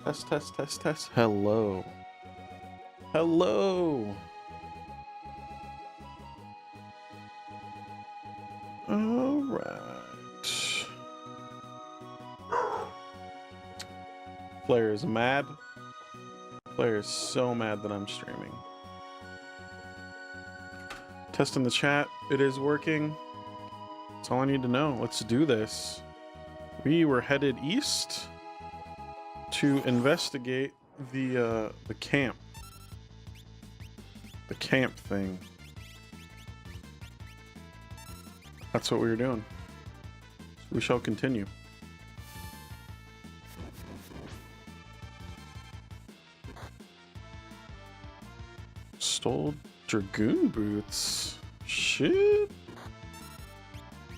Test, test, test, test. Hello. Hello. All right. Player is mad. Player is so mad that I'm streaming. Testing the chat. It is working. That's all I need to know. Let's do this. We were headed east to investigate the camp. The camp thing. That's what we were doing. We shall continue. Stole dragoon boots. Shit.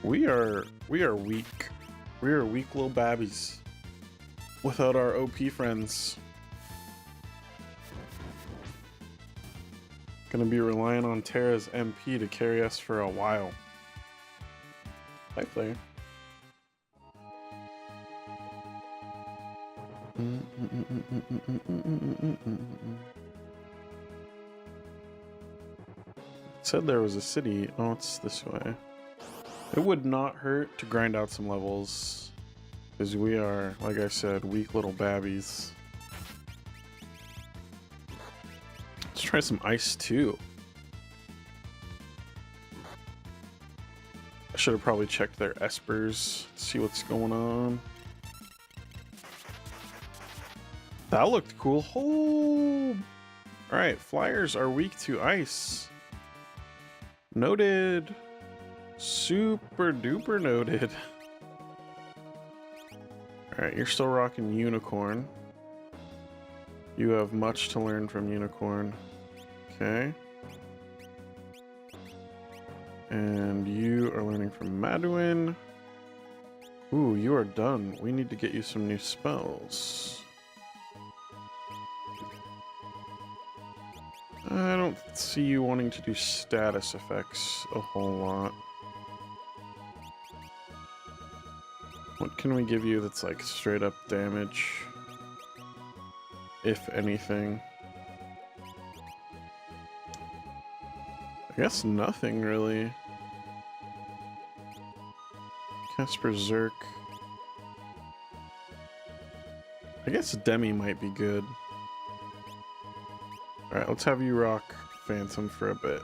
We are weak. We are weak little babbies without our OP friends. Gonna be relying on Terra's MP to carry us for a while. Hi, player. It said there was a city. Oh, it's this way. It would not hurt to grind out some levels, because we are, like I said, weak little babbies. Let's try some ice too. I should have probably checked their espers, see what's going on. That looked cool. Oh! Alright, flyers are weak to ice. Noted. Super duper noted. Alright, you're still rocking Unicorn. You have much to learn from Unicorn. Okay. And you are learning from Maduin. Ooh, you are done. We need to get you some new spells. I don't see you wanting to do status effects a whole lot. What can we give you that's like straight up damage? If anything. I guess nothing really. Cast Berserk. I guess Demi might be good. Alright, let's have you rock Phantom for a bit.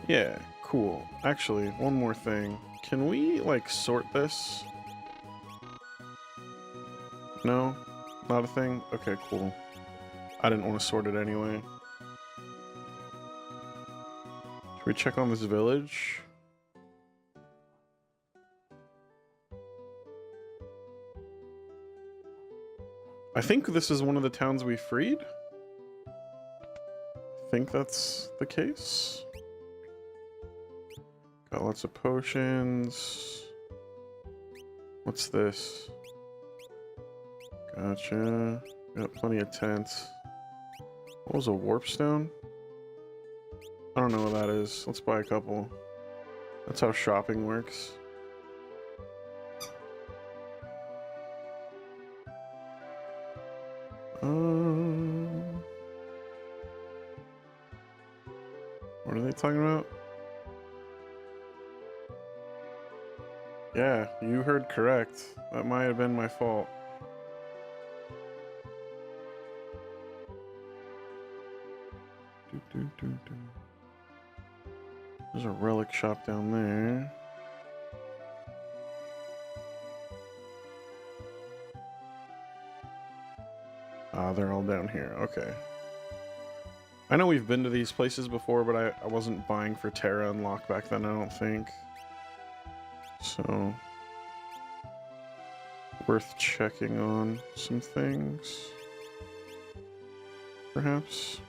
Yeah, cool. Actually, one more thing. Can we, like, sort this? No? Not a thing? Okay, cool. I didn't want to sort it anyway. Should we check on this village? I think this is one of the towns we freed. I think that's the case. Got lots of potions. What's this? Gotcha. Got plenty of tents. What was a warp stone? I don't know what that is. Let's buy a couple. That's how shopping works. What are they talking about? Yeah, you heard correct. That might have been my fault. There's a relic shop down there. Ah, they're all down here. Okay. I know we've been to these places before, but I wasn't buying for Terra Unlock back then, I don't think. So, worth checking on some things, perhaps.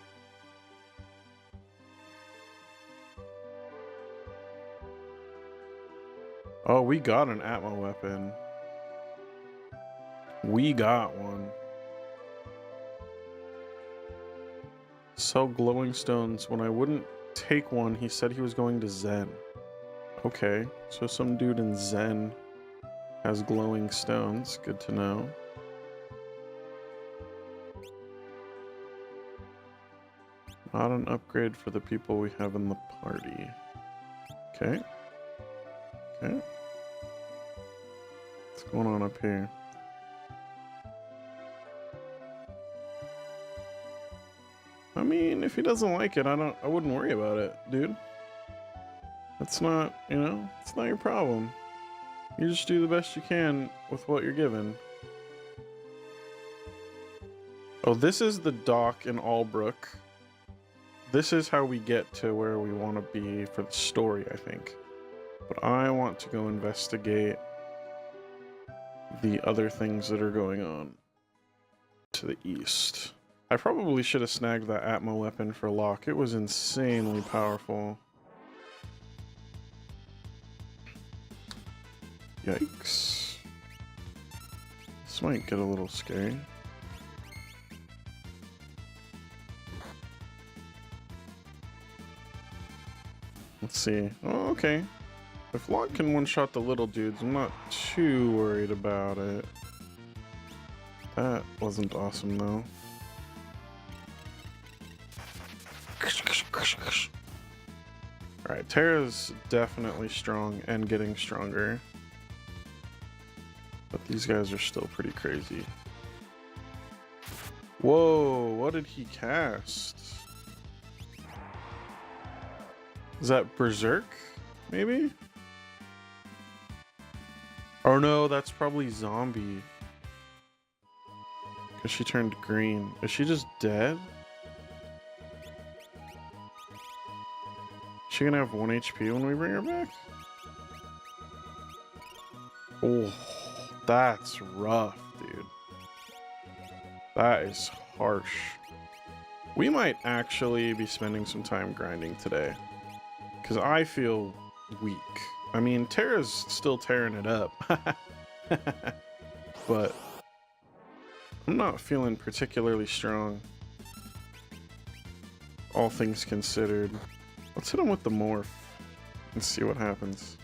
Oh, we got an Atma weapon. We got one. Sell glowing stones. When I wouldn't take one, he said he was going to Zen. Okay, so some dude in Zen has glowing stones. Good to know. Not an upgrade for the people we have in the party. Okay. Okay. What's going on up here? I mean, if he doesn't like it, I wouldn't worry about it, dude. That's not, you know, it's not your problem. You just do the best you can with what you're given. Oh, this is the dock in Albrook. This is how we get to where we want to be for the story, I think. But I want to go investigate the other things that are going on to the east. I probably should have snagged that Atmo weapon for Locke. It was insanely powerful. Yikes. This might get a little scary. Let's see. Oh, okay. If Locke can one-shot the little dudes, I'm not too worried about it. That wasn't awesome, though. Alright, Terra's definitely strong and getting stronger. But these guys are still pretty crazy. Whoa, what did he cast? Is that Berserk, maybe? Oh no, that's probably Zombie. Because she turned green. Is she just dead? Is she gonna have 1 HP when we bring her back? Oh, that's rough, dude. That is harsh. We might actually be spending some time grinding today. Because I feel weak. I mean, Terra's still tearing it up. But I'm not feeling particularly strong. All things considered. Let's hit him with the morph and see what happens.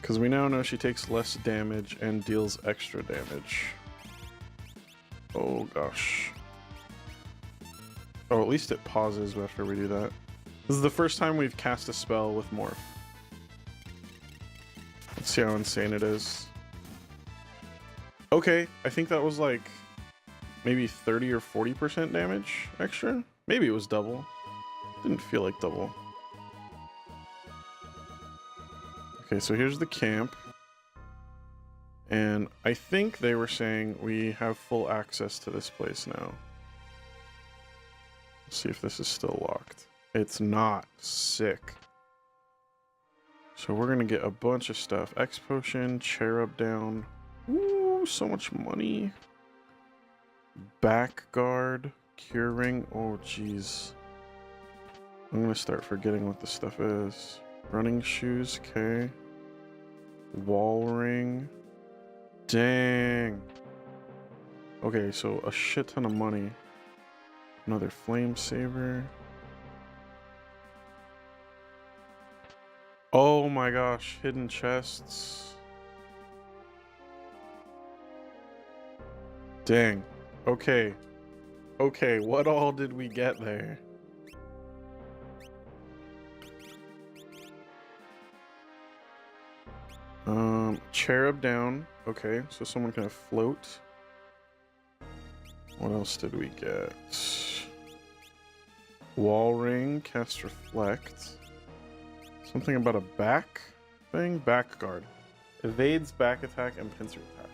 Because we now know she takes less damage and deals extra damage. Oh gosh. Oh, at least it pauses after we do that. This is the first time we've cast a spell with morph. Let's see how insane it is. Okay, I think that was like maybe 30 or 40% damage extra. Maybe it was double. Didn't feel like double. Okay, so here's the camp. And I think they were saying we have full access to this place now. Let's see if this is still locked. It's not. Sick. So we're gonna get a bunch of stuff. X potion, cherub down. Ooh, so much money. Back guard, cure ring. Oh, jeez. I'm gonna start forgetting what this stuff is. Running shoes, okay. Wall ring. Dang. Okay, so a shit ton of money. Another flame saber. Oh my gosh, hidden chests. Dang. Okay. Okay, what all did we get there? Cherub down. Okay, so someone can float. What else did we get? Wall ring, cast reflect. Something about a back thing? Back guard. Evades back attack and pincer attack.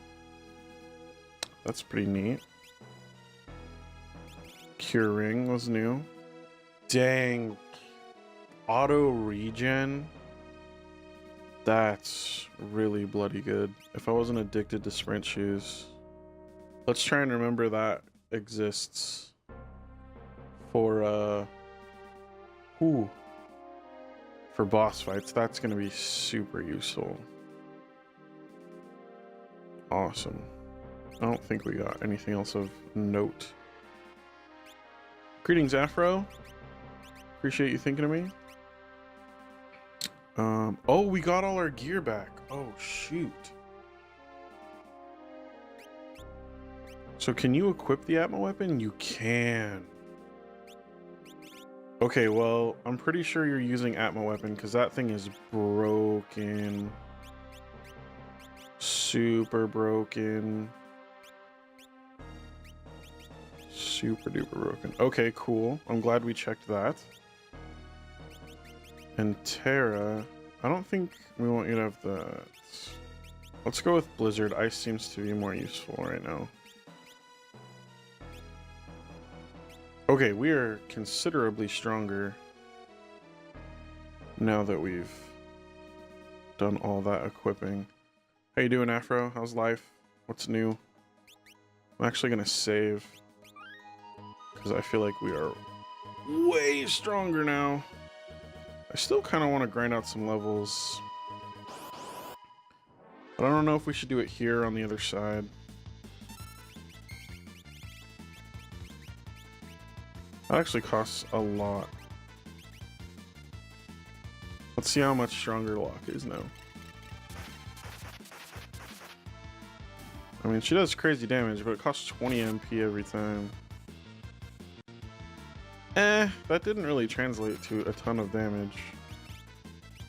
That's pretty neat. Cure ring was new. Dang. Auto regen. That's really bloody good. If I wasn't addicted to sprint shoes. Let's try and remember that exists for for boss fights. That's gonna be super useful. Awesome. I don't think we got anything else of note. Greetings, Afro. Appreciate you thinking of me. Oh, we got all our gear back. Oh, shoot. So can you equip the Atma weapon? You can. Okay, well, I'm pretty sure you're using Atma weapon because that thing is broken. Super broken. Super duper broken. Okay, cool. I'm glad we checked that. And Terra, I don't think we want you to have that. Let's go with Blizzard. Ice seems to be more useful right now. Okay, we are considerably stronger now that we've done all that equipping. How you doing, Afro? How's life? What's new? I'm actually gonna save because I feel like we are way stronger now. I still kind of want to grind out some levels, but I don't know if we should do it here on the other side. That actually costs a lot. Let's see how much stronger Locke is now. I mean, she does crazy damage, but it costs 20 MP every time. That didn't really translate to a ton of damage.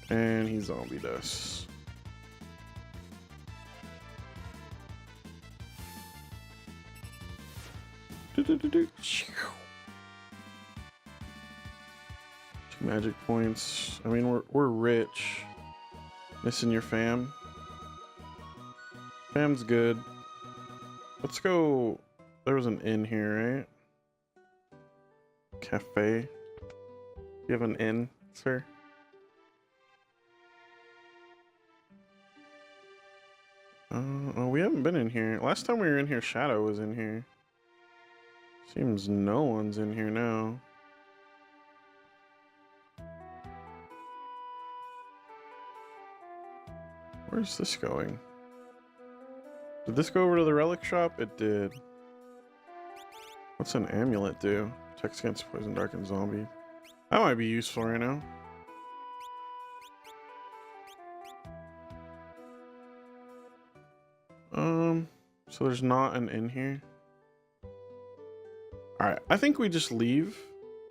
And he zombied us. Two magic points. I mean, we're rich. Missing your fam. Fam's good. Let's go. There was an inn here, right? Cafe. You have an inn, sir? Oh, we haven't been in here. Last time we were in here, Shadow was in here. Seems no one's in here now. Where's this going? Did this go over to the relic shop? It did. What's an amulet do? Protects against poison, dark, and zombie. That might be useful right now. So there's not an inn here. Alright, I think we just leave,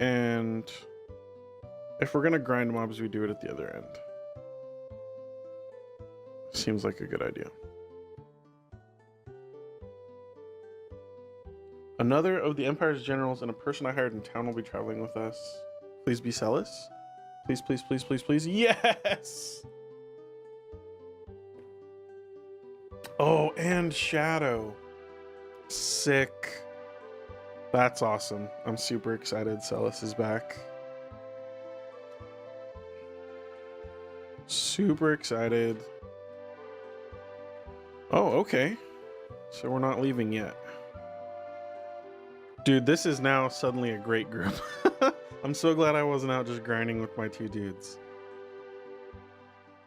and if we're gonna grind mobs, we do it at the other end. Seems like a good idea. Another of the Empire's generals and a person I hired in town will be traveling with us. Please be Celis. Please, please, please, please, please. Yes! Oh, and Shadow. Sick. That's awesome. I'm super excited Celis is back. Super excited. Oh, okay. So we're not leaving yet. Dude, this is now suddenly a great group. I'm so glad I wasn't out just grinding with my two dudes.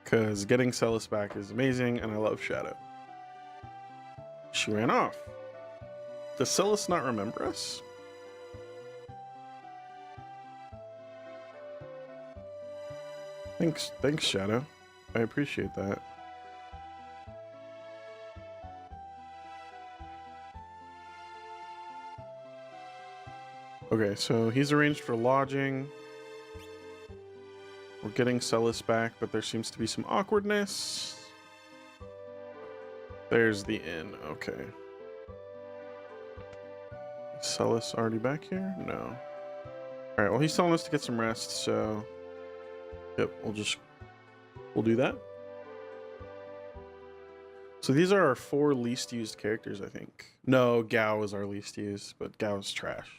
Because getting Celis back is amazing, and I love Shadow. She ran off. Does Celis not remember us? Thanks, Shadow. I appreciate that. Okay, so he's arranged for lodging. We're getting Celis back, but there seems to be some awkwardness. There's the inn. Okay. Is Celis already back here? No. Alright, well, he's telling us to get some rest, so... Yep, we'll do that. So these are our 4 least used characters, I think. No, Gao is our least used, but Gao's trash.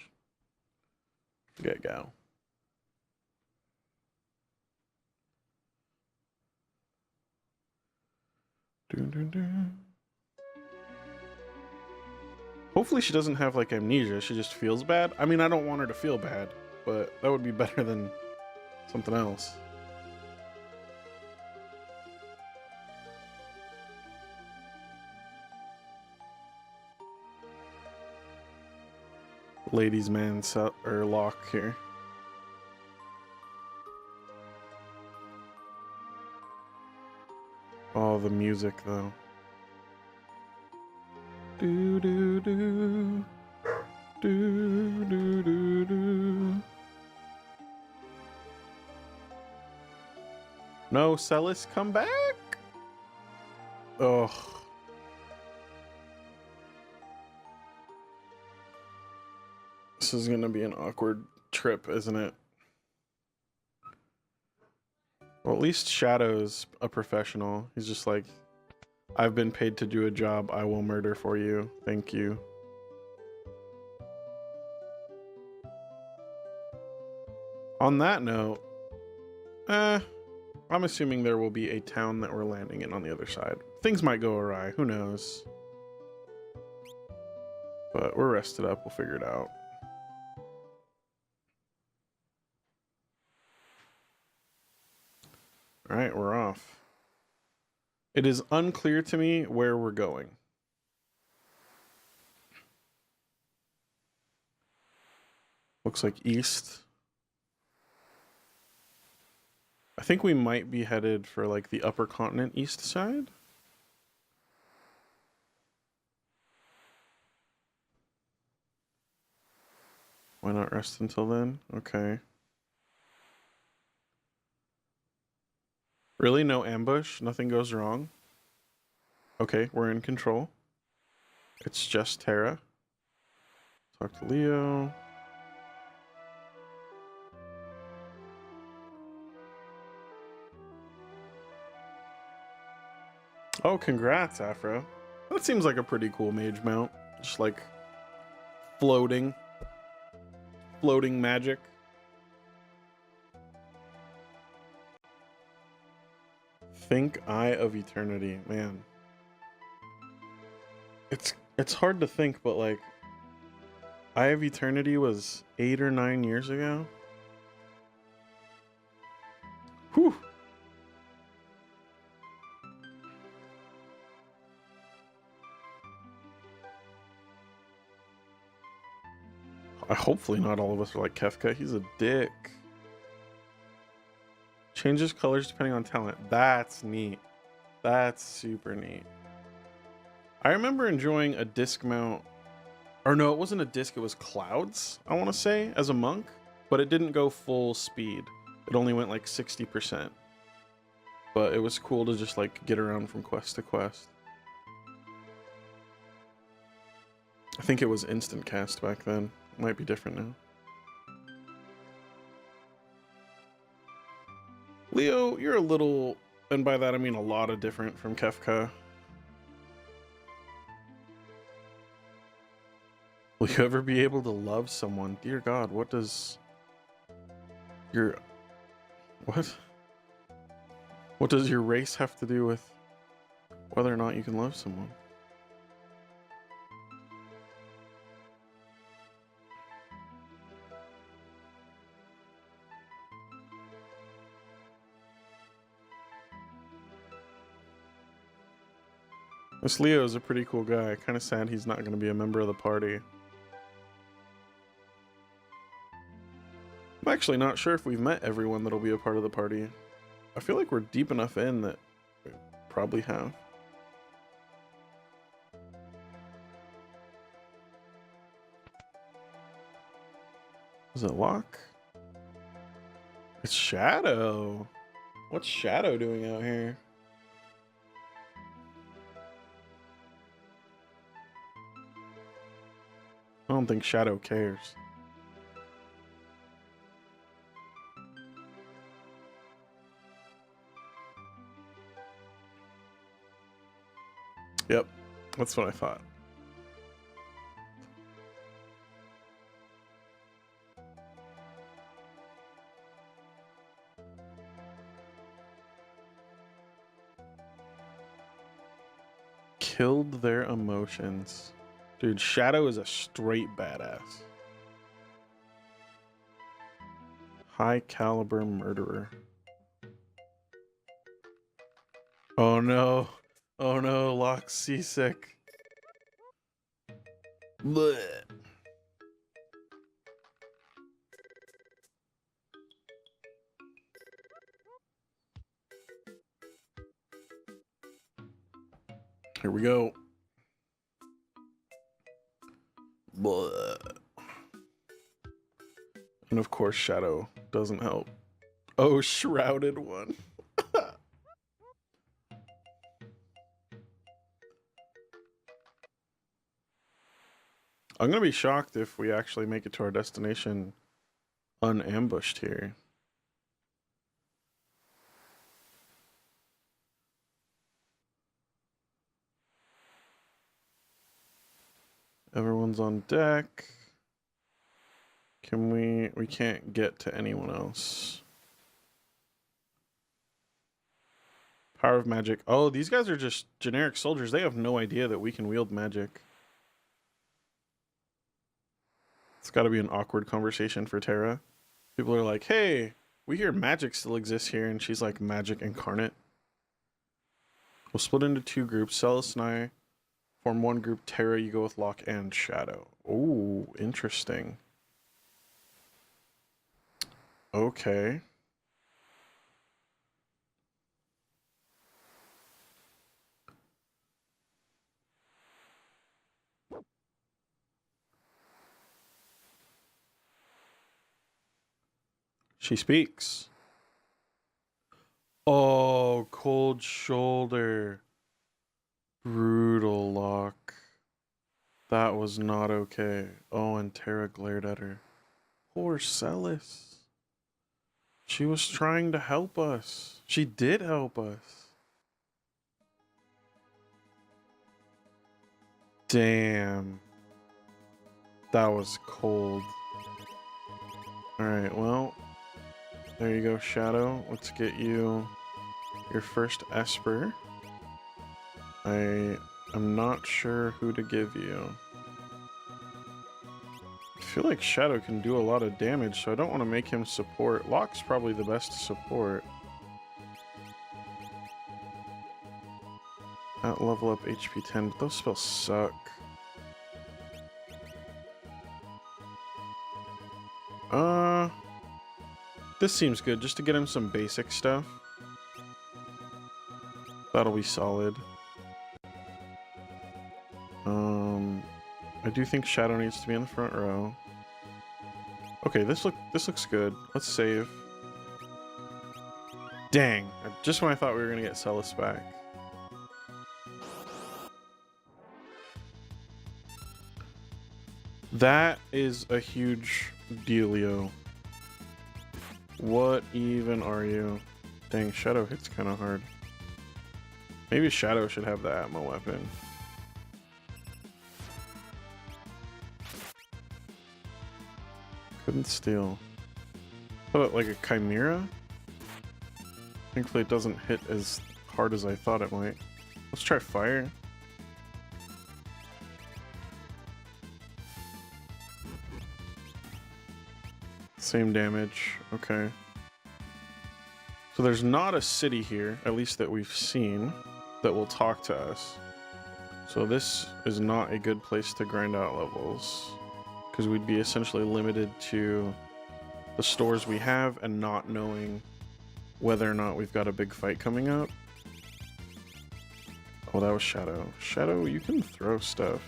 Forget Gao. Dun, dun, dun. Hopefully she doesn't have like amnesia, she just feels bad. I mean, I don't want her to feel bad, but that would be better than something else. Ladies man or Locke here. Oh, the music though. Do do do do do do do. No, Celis, come back. Ugh. This is gonna be an awkward trip, isn't it? Well, at least Shadow's a professional. He's just like, I've been paid to do a job. I will murder for you. Thank you. On that note, I'm assuming there will be a town that we're landing in on the other side. Things might go awry. Who knows? But we're rested up. We'll figure it out. All right, we're off. It is unclear to me where we're going. Looks like east. I think we might be headed for like the upper continent east side. Why not rest until then? Okay. Really? No ambush? Nothing goes wrong? Okay, we're in control. It's just Terra. Talk to Leo. Oh, congrats, Afro. That seems like a pretty cool mage mount. Just like floating magic. Think Eye of Eternity, man. It's hard to think, but like Eye of Eternity was 8 or 9 years ago. Whew. Hopefully not all of us are like Kefka. He's a dick. Changes colors depending on talent. That's neat. That's super neat. I remember enjoying a disc mount. Or no, it wasn't a disc. It was clouds, I want to say, as a monk. But it didn't go full speed. It only went like 60%. But it was cool to just like get around from quest to quest. I think it was instant cast back then. It might be different now. Leo, you're a little, and by that I mean a lot of different from Kefka. Will you ever be able to love someone? Dear God, what does your... What does your race have to do with whether or not you can love someone? This Leo is a pretty cool guy. Kind of sad he's not going to be a member of the party. I'm actually not sure if we've met everyone that'll be a part of the party. I feel like we're deep enough in that we probably have. Is it lock? It's Shadow. What's Shadow doing out here? I don't think Shadow cares. Yep, that's what I thought. Killed their emotions. Dude, Shadow is a straight badass. High caliber murderer. Oh no. Oh no, Locke's seasick. Blech. Here we go. Blah. And of course, Shadow doesn't help. Oh, Shrouded one. I'm gonna be shocked if we actually make it to our destination unambushed here. Everyone's on deck. Can we can't get to anyone else. Power of magic. Oh, these guys are just generic soldiers. They have no idea that we can wield magic. It's got to be an awkward conversation for Terra. People are like, hey, we hear magic still exists here. And she's like, magic incarnate. We'll split into 2 groups. Celis and I form 1 group. Terra, you go with Locke and Shadow. Oh, interesting. Okay. She speaks. Oh, cold shoulder. Brutal Locke. That was not okay. Oh, and Terra glared at her. Poor Celis. She was trying to help us. She did help us. Damn. That was cold. Alright, well. There you go, Shadow. Let's get you your first Esper. I am not sure who to give you. I feel like Shadow can do a lot of damage, so I don't want to make him support. Locke's probably the best support. At level up HP 10, but those spells suck. This seems good, just to get him some basic stuff. That'll be solid. I do think Shadow needs to be in the front row. Okay, this looks good. Let's save. Dang, just when I thought we were gonna get Celis back. That is a huge dealio. What even are you? Dang, Shadow hits kind of hard. Maybe Shadow should have the Atma weapon. Couldn't steal. How about like a Chimera? Thankfully it doesn't hit as hard as I thought it might. Let's try fire. Same damage, okay. So there's not a city here, at least that we've seen, that will talk to us. So this is not a good place to grind out levels, because we'd be essentially limited to the stores we have and not knowing whether or not we've got a big fight coming up. Oh, that was Shadow. Shadow, you can throw stuff.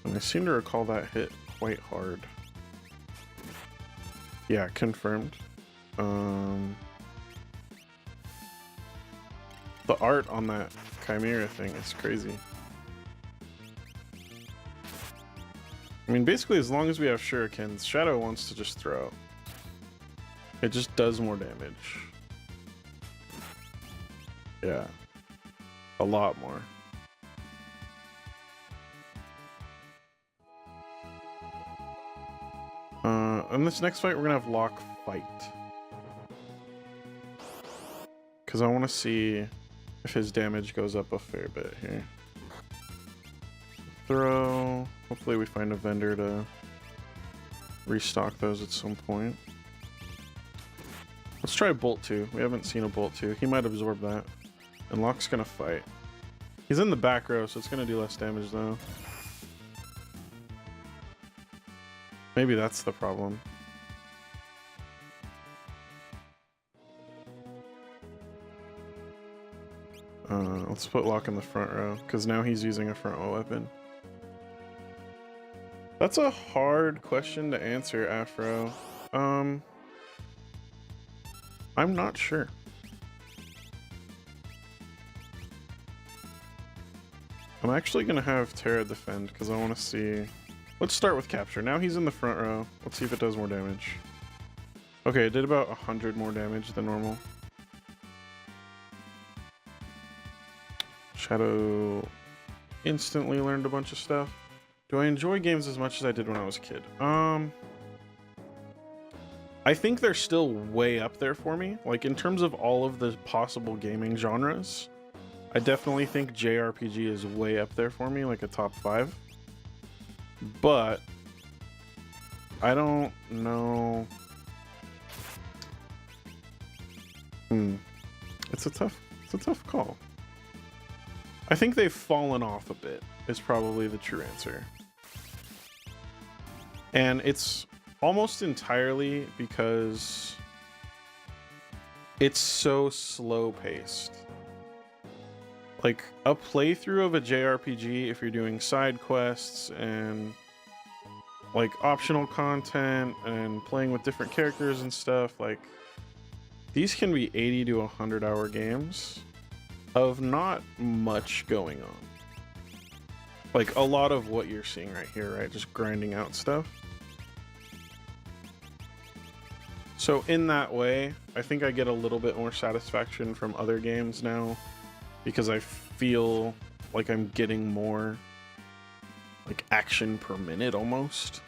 And I seem to recall that hit quite hard. Yeah, confirmed. The art on that Chimera thing is crazy. I mean, basically, as long as we have shurikens, Shadow wants to just throw. It just does more damage. Yeah. A lot more. In this next fight, we're gonna have Locke fight. Because I want to see if his damage goes up a fair bit here. Throw. Hopefully we find a vendor to restock those at some point. Let's try Bolt 2. We haven't seen a Bolt 2. He might absorb that. And Locke's gonna fight. He's in the back row, so it's gonna do less damage though. Maybe that's the problem. Let's put Locke in the front row, because now he's using a front row weapon. That's a hard question to answer, Afro. I'm not sure. I'm actually gonna have Terra defend, because I want to see... Let's start with capture. Now he's in the front row. Let's see if it does more damage. Okay, it did about 100 more damage than normal. Shadow instantly learned a bunch of stuff. Do I enjoy games as much as I did when I was a kid? I think they're still way up there for me. Like, in terms of all of the possible gaming genres, I definitely think JRPG is way up there for me, like a top 5. But I don't know. It's a tough call. I think they've fallen off a bit is probably the true answer. And it's almost entirely because it's so slow paced. Like, a playthrough of a JRPG, if you're doing side quests and like optional content and playing with different characters and stuff, like, these can be 80 to 100 hour games of not much going on. Like, a lot of what you're seeing right here, right? Just grinding out stuff. So in that way, I think I get a little bit more satisfaction from other games now, because I feel like I'm getting more like action per minute almost.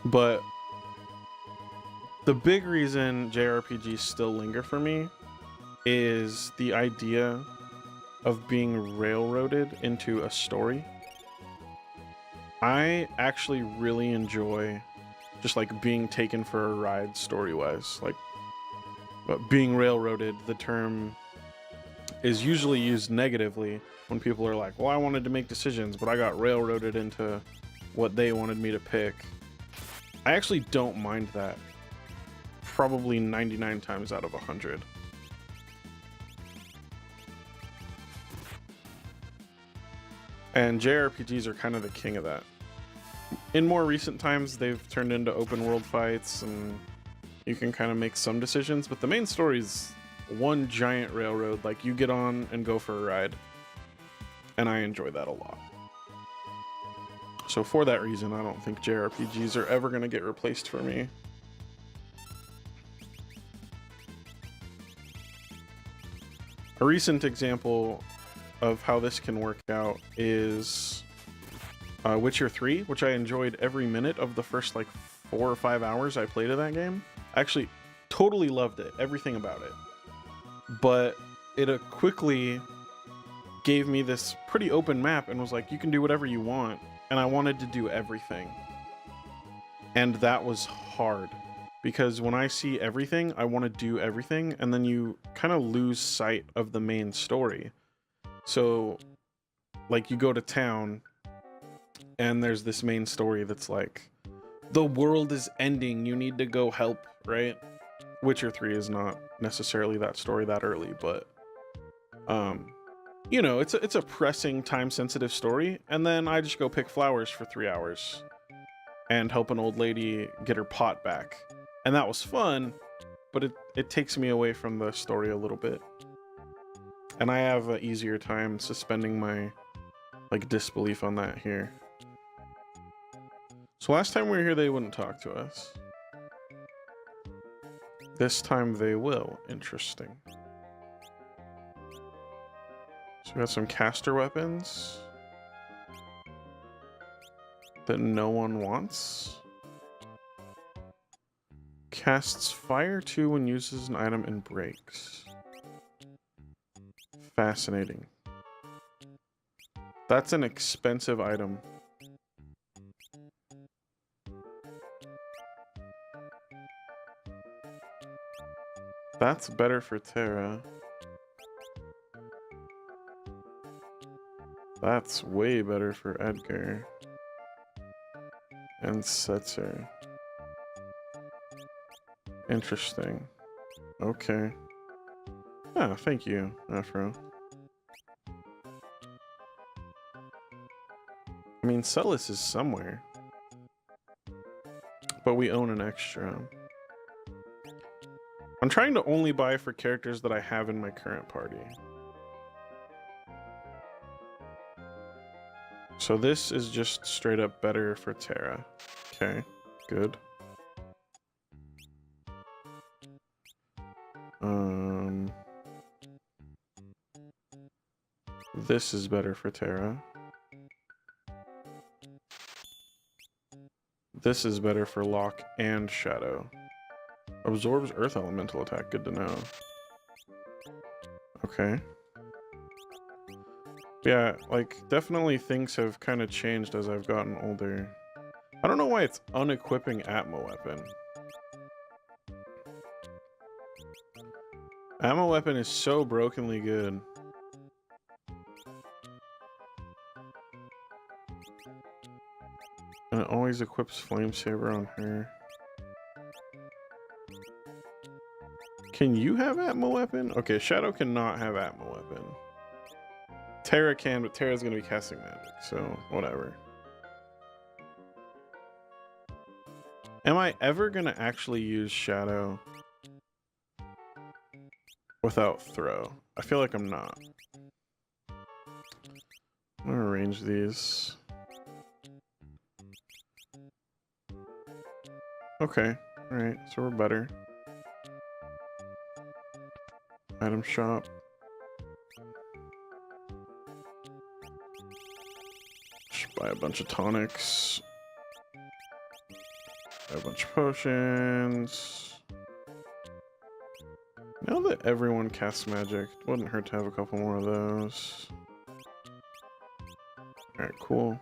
But the big reason JRPGs still linger for me is the idea of being railroaded into a story. I actually really enjoy just like being taken for a ride story-wise. Like, but being railroaded, the term is usually used negatively when people are like, well, I wanted to make decisions, but I got railroaded into what they wanted me to pick. I actually don't mind that. Probably 99 times out of 100. And JRPGs are kind of the king of that. In more recent times, they've turned into open world fights and you can kind of make some decisions, but the main story is one giant railroad. Like, you get on and go for a ride. And I enjoy that a lot. So for that reason, I don't think JRPGs are ever going to get replaced for me. A recent example of how this can work out is Witcher 3, which I enjoyed every minute of the first like 4 or 5 hours I played of that game. Actually, totally loved it, everything about it. But it quickly gave me this pretty open map and was like, you can do whatever you want. And I wanted to do everything. And that was hard. Because when I see everything, I want to do everything. And then you kind of lose sight of the main story. So, like, you go to town and there's this main story that's like, the world is ending, you need to go help, right? Witcher 3 is not necessarily that story that early, but you know, it's a pressing, time-sensitive story, and then I just go pick flowers for 3 hours and help an old lady get her pot back. And that was fun, but it takes me away from the story a little bit. And I have an easier time suspending my like disbelief on that here. So last time we were here, they wouldn't talk to us. This time they will. Interesting. So we got some caster weapons that no one wants. Casts fire 2 when uses an item and breaks. Fascinating. That's an expensive item. That's better for Terra. That's way better for Edgar. And Setzer. Interesting. Okay. Ah, thank you, Afro. I mean, Celis is somewhere. But we own an extra. I'm trying to only buy for characters that I have in my current party. So this is just straight up better for Terra. Okay, good. This is better for Terra. This is better for Lock and Shadow. Absorbs Earth Elemental attack, good to know. Okay. Yeah, like, definitely things have kind of changed as I've gotten older. I don't know why it's unequipping Atmo Weapon. Atmo Weapon is so brokenly good. And it always equips Flame Saber on her. Can you have Atmo Weapon? Okay, Shadow cannot have Atmo Weapon. Terra can, but Terra's gonna be casting magic, so whatever. Am I ever gonna actually use Shadow without throw? I feel like I'm not. I'm gonna arrange these. Okay, alright, so we're better. Item shop. Just buy a bunch of tonics. Buy a bunch of potions. Now that everyone casts magic, it wouldn't hurt to have a couple more of those. Alright, cool.